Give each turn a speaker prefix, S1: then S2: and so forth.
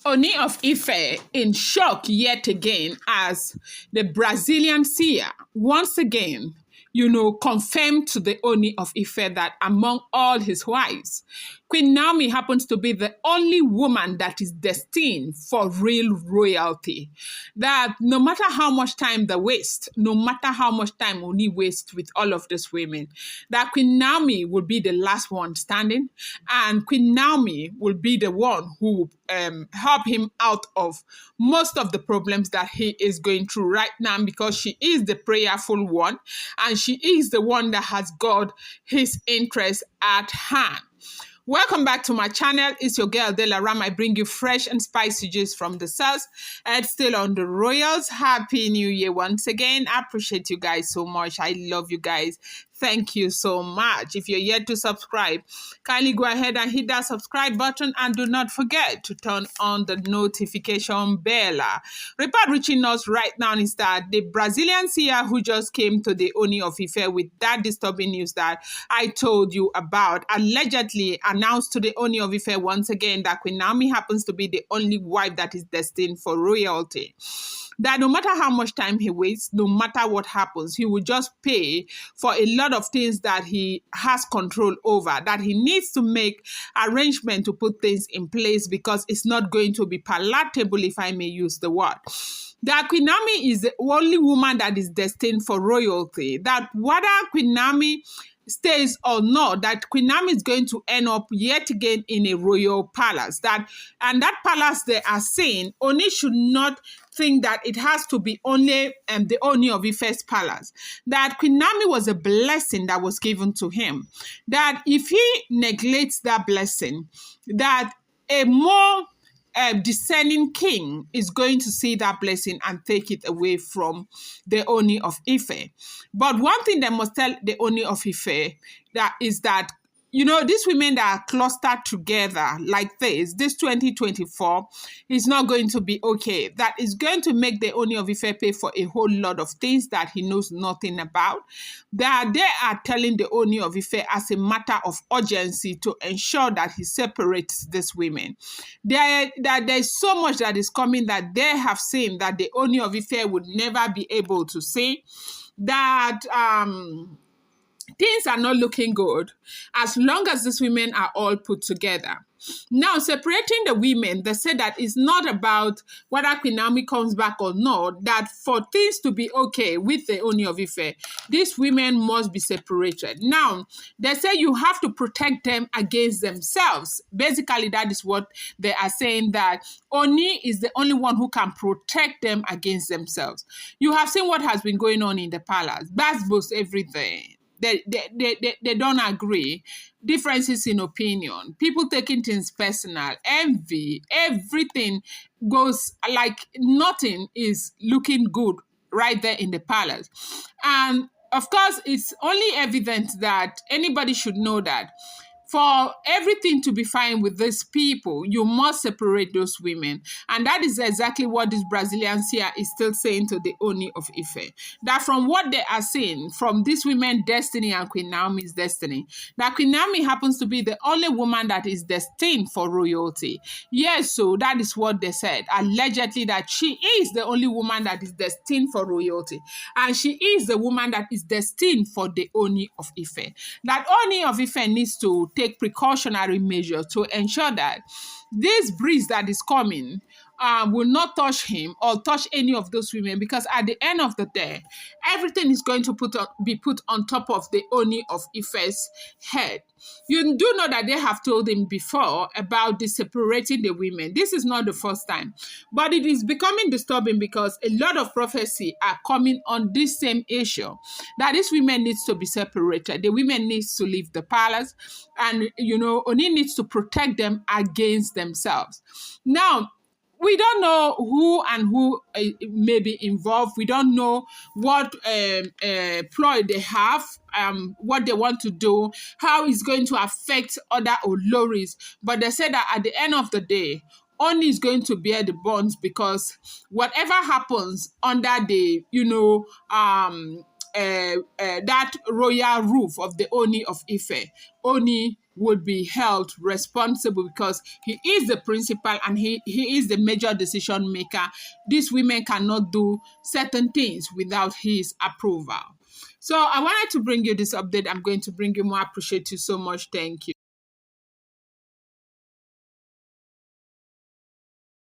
S1: Ooni of Ife in shock yet again as the Brazilian seer once again, confirmed to the Ooni of Ife that among all his wives, Queen Naomi happens to be the only woman that is destined for real royalty. That no matter how much time they waste, no matter how much time Ooni wastes with all of these women, that Queen Naomi will be the last one standing, and Queen Naomi will be the one who help him out of most of the problems that he is going through right now, because she is the prayerful one and she is the one that has got his interest at hand. Welcome back to my channel. It's your girl Delaram. I bring you fresh and spicy juice from the south and still on the royals. Happy New Year once again. I appreciate you guys so much. I love you guys. Thank you so much. If you're yet to subscribe, kindly go ahead and hit that subscribe button and do not forget to turn on the notification bell. Report reaching us right now is that the Brazilian seer who just came to the Ooni of Ife with that disturbing news that I told you about allegedly announced to the Ooni of Ife once again that Queen Naomi happens to be the only wife that is destined for royalty. That no matter how much time he wastes, no matter what happens, he will just pay for a lot of things that he has control over, that he needs to make arrangement to put things in place because it's not going to be palatable, if I may use the word. That Queen Naomi is the only woman that is destined for royalty. That whether Queen Naomi stays or not, that Queen Naomi is going to end up yet again in a royal palace. And that palace they are saying, Ooni should not think that it has to be only the Ooni of Ife's palace. That Queen Naomi was a blessing that was given to him. That if he neglects that blessing, that a more discerning king is going to see that blessing and take it away from the Ooni of Ife. But one thing they must tell the Ooni of Ife is that these women that are clustered together like this 2024 is not going to be okay. That is going to make the Ooni of Ife pay for a whole lot of things that he knows nothing about. That they are telling the Ooni of Ife as a matter of urgency to ensure that he separates these women. That there's so much that is coming that they have seen that the Ooni of Ife would never be able to say. That things are not looking good as long as these women are all put together. Now, separating the women, they say that it's not about whether Queen Naomi comes back or not, that for things to be okay with the Ooni of Ife, these women must be separated. Now, they say you have to protect them against themselves. Basically, that is what they are saying, that Ooni is the only one who can protect them against themselves. You have seen what has been going on in the palace. That's both everything. They don't agree. Differences in opinion. People taking things personal. Envy. Everything goes like nothing is looking good right there in the palace. And of course, it's only evident that anybody should know that for everything to be fine with these people, you must separate those women. And that is exactly what this Brazilian seer is still saying to the Ooni of Ife. That from what they are saying, from this women's destiny and Queen Naomi's destiny, that Queen Naomi happens to be the only woman that is destined for royalty. Yes, so that is what they said. Allegedly, that she is the only woman that is destined for royalty. And she is the woman that is destined for the Ooni of Ife. That Ooni of Ife needs to take precautionary measures to ensure that this breeze that is coming will not touch him or touch any of those women, because at the end of the day, everything is going to be put on top of the Ooni of Ife's head. You do know that they have told him before about separating the women. This is not the first time, but it is becoming disturbing because a lot of prophecy are coming on this same issue, that these women needs to be separated. The women needs to leave the palace, and Ooni needs to protect them against themselves. Now, we don't know who may be involved. We don't know what ploy they have, what they want to do, how it's going to affect other Oloris. But they say that at the end of the day, Ooni is going to bear the bonds, because whatever happens under the, that royal roof of the Ooni of Ife, Ooni would be held responsible because he is the principal and he is the major decision maker. These women cannot do certain things without his approval. So I wanted to bring you this update. I'm going to bring you more. I appreciate you so much. Thank you.